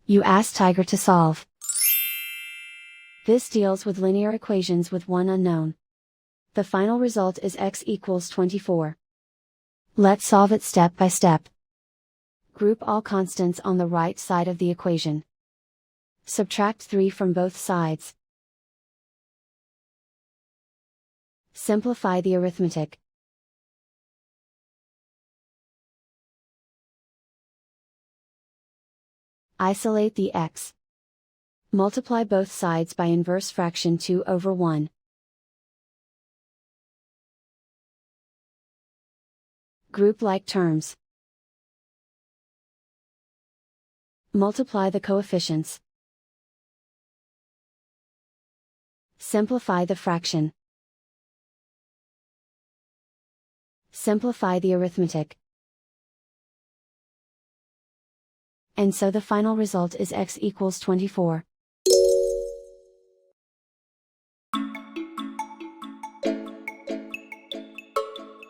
You ask Tiger to solve. This deals with linear equations with one unknown. The final result is x equals 24. Let's solve it step by step. Group all constants on the right side of the equation. Subtract 3 from both sides. Simplify the arithmetic. Isolate the x. Multiply both sides by inverse fraction 2 over 1. Group like terms. Multiply the coefficients. Simplify the fraction. Simplify the arithmetic. And so the final result is x equals 24.